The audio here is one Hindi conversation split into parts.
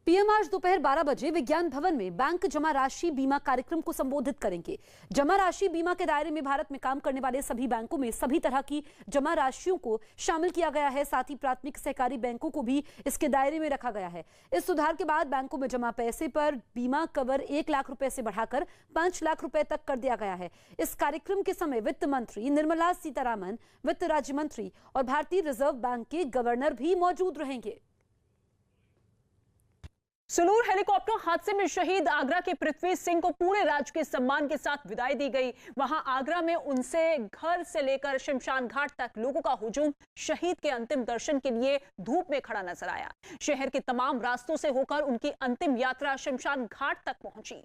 पीएम आज दोपहर 12 बजे विज्ञान भवन में बैंक जमा राशि बीमा कार्यक्रम को संबोधित करेंगे। जमा राशि बीमा के दायरे में भारत में काम करने वाले सभी बैंकों में सभी तरह की जमा राशियों को शामिल किया गया है। साथ ही प्राथमिक सहकारी बैंकों को भी इसके दायरे में रखा गया है। इस सुधार के बाद बैंकों में जमा पैसे पर बीमा कवर 1 लाख रुपए से बढ़ाकर 5 लाख रुपए तक कर दिया गया है। इस कार्यक्रम के समय वित्त मंत्री निर्मला सीतारामन, वित्त राज्य मंत्री और भारतीय रिजर्व बैंक के गवर्नर भी मौजूद रहेंगे। सुलूर हेलीकॉप्टर हादसे में शहीद आगरा के पृथ्वी सिंह को पूरे राजकीय सम्मान के साथ विदाई दी गई। वहां आगरा में उनसे घर से लेकर शमशान घाट तक लोगों का हुजूम शहीद के अंतिम दर्शन के लिए धूप में खड़ा नजर आया। शहर के तमाम रास्तों से होकर उनकी अंतिम यात्रा शमशान घाट तक पहुंची,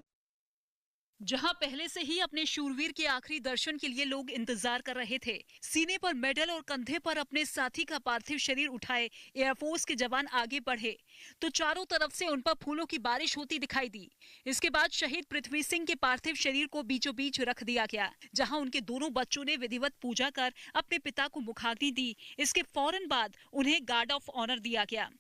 जहां पहले से ही अपने शूरवीर के आखिरी दर्शन के लिए लोग इंतजार कर रहे थे। सीने पर मेडल और कंधे पर अपने साथी का पार्थिव शरीर उठाए एयरफोर्स के जवान आगे बढ़े तो चारों तरफ से उन पर फूलों की बारिश होती दिखाई दी। इसके बाद शहीद पृथ्वी सिंह के पार्थिव शरीर को बीचों बीच रख दिया गया, जहां उनके दोनों बच्चों ने विधिवत पूजा कर अपने पिता को मुखाग्नि दी। इसके फौरन बाद उन्हें गार्ड ऑफ ऑनर दिया गया।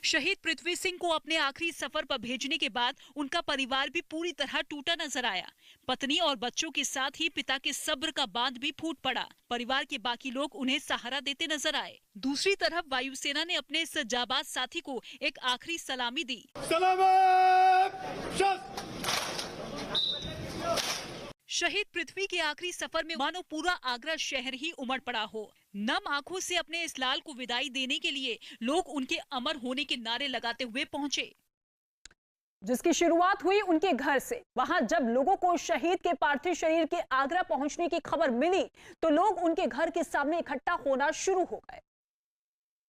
शहीद पृथ्वी सिंह को अपने आखिरी सफर पर भेजने के बाद उनका परिवार भी पूरी तरह टूटा नजर आया। पत्नी और बच्चों के साथ ही पिता के सब्र का बांध भी फूट पड़ा। परिवार के बाकी लोग उन्हें सहारा देते नजर आए। दूसरी तरफ वायुसेना ने अपने इस जाबाज साथी को एक आखिरी सलामी दी। शहीद पृथ्वी के आखिरी सफर में मानो पूरा आगरा शहर ही उमड़ पड़ा हो। नम आंखों से अपने इस लाल को विदाई देने के लिए लोग उनके अमर होने के नारे लगाते हुए पहुंचे, जिसकी शुरुआत हुई उनके घर से। वहां जब लोगों को शहीद के पार्थिव शरीर के आगरा पहुंचने की खबर मिली तो लोग उनके घर के सामने इकट्ठा होना शुरू हो गए,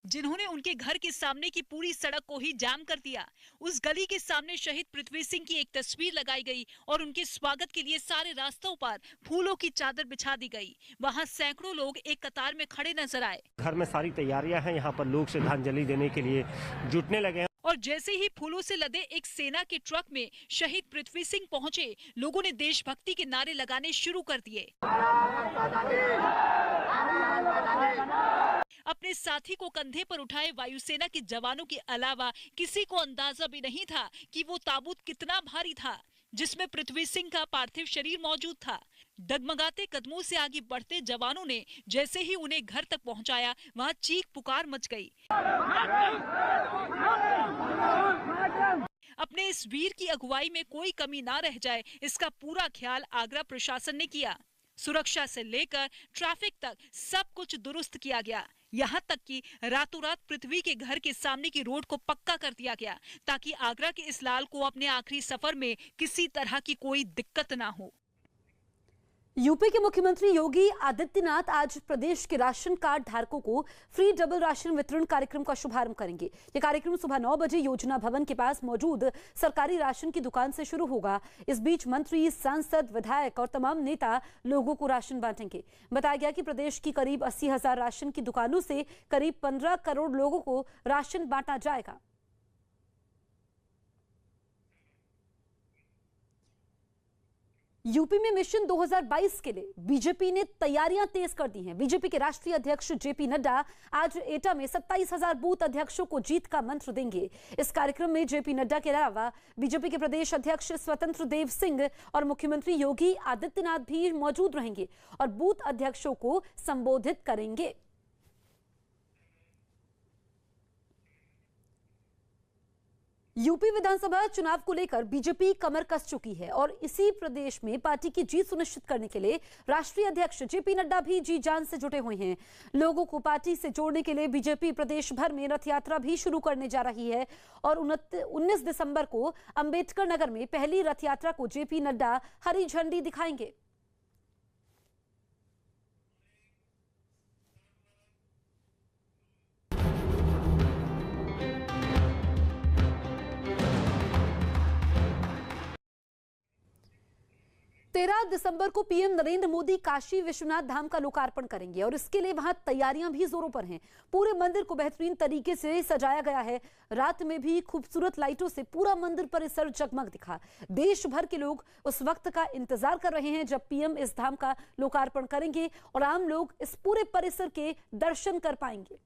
जिन्होंने उनके घर के सामने की पूरी सड़क को ही जाम कर दिया। उस गली के सामने शहीद पृथ्वी सिंह की एक तस्वीर लगाई गई और उनके स्वागत के लिए सारे रास्तों पर फूलों की चादर बिछा दी गई। वहां सैकड़ों लोग एक कतार में खड़े नजर आए। घर में सारी तैयारियां हैं, यहाँ पर लोग श्रद्धांजलि देने के लिए जुटने लगे हैं। और जैसे ही फूलों से लदे एक सेना के ट्रक में शहीद पृथ्वी सिंह पहुंचे, लोगों ने देशभक्ति के नारे लगाने शुरू कर दिए। अपने साथी को कंधे पर उठाए वायुसेना के जवानों के अलावा किसी को अंदाजा भी नहीं था कि वो ताबूत कितना भारी था, जिसमें पृथ्वी सिंह का पार्थिव शरीर मौजूद था। डगमगाते कदमों से आगे बढ़ते जवानों ने जैसे ही उन्हें घर तक पहुंचाया, वहां चीख पुकार मच गई। अपने इस वीर की अगुवाई में कोई कमी ना रह जाए, इसका पूरा ख्याल आगरा प्रशासन ने किया। सुरक्षा से लेकर ट्रैफिक तक सब कुछ दुरुस्त किया गया। यहाँ तक कि रातों रात पृथ्वी के घर के सामने की रोड को पक्का कर दिया गया, ताकि आगरा के इस लाल को अपने आखिरी सफर में किसी तरह की कोई दिक्कत ना हो। यूपी के मुख्यमंत्री योगी आदित्यनाथ आज प्रदेश के राशन कार्ड धारकों को फ्री डबल राशन वितरण कार्यक्रम का शुभारंभ करेंगे। यह कार्यक्रम सुबह 9 बजे योजना भवन के पास मौजूद सरकारी राशन की दुकान से शुरू होगा। इस बीच मंत्री, सांसद, विधायक और तमाम नेता लोगों को राशन बांटेंगे। बताया गया कि प्रदेश की करीब 80,000 राशन की दुकानों से करीब 15 करोड़ लोगों को राशन बांटा जाएगा। यूपी में मिशन 2022 के लिए बीजेपी ने तैयारियां तेज कर दी हैं। बीजेपी के राष्ट्रीय अध्यक्ष जेपी नड्डा आज एटा में 27,000 बूथ अध्यक्षों को जीत का मंत्र देंगे। इस कार्यक्रम में जेपी नड्डा के अलावा बीजेपी के प्रदेश अध्यक्ष स्वतंत्र देव सिंह और मुख्यमंत्री योगी आदित्यनाथ भी मौजूद रहेंगे और बूथ अध्यक्षों को संबोधित करेंगे। यूपी विधानसभा चुनाव को लेकर बीजेपी कमर कस चुकी है और इसी प्रदेश में पार्टी की जीत सुनिश्चित करने के लिए राष्ट्रीय अध्यक्ष जेपी नड्डा भी जी जान से जुटे हुए हैं। लोगों को पार्टी से जोड़ने के लिए बीजेपी प्रदेश भर में रथ यात्रा भी शुरू करने जा रही है और 19 दिसंबर को अंबेडकर नगर में पहली रथ यात्रा को जेपी नड्डा हरी झंडी दिखाएंगे। 13 दिसंबर को पीएम नरेंद्र मोदी काशी विश्वनाथ धाम का लोकार्पण करेंगे और इसके लिए वहां तैयारियां भी जोरों पर हैं। पूरे मंदिर को बेहतरीन तरीके से सजाया गया है। रात में भी खूबसूरत लाइटों से पूरा मंदिर परिसर जगमग दिखा। देश भर के लोग उस वक्त का इंतजार कर रहे हैं जब पीएम इस धाम का लोकार्पण करेंगे और आम लोग इस पूरे परिसर के दर्शन कर पाएंगे।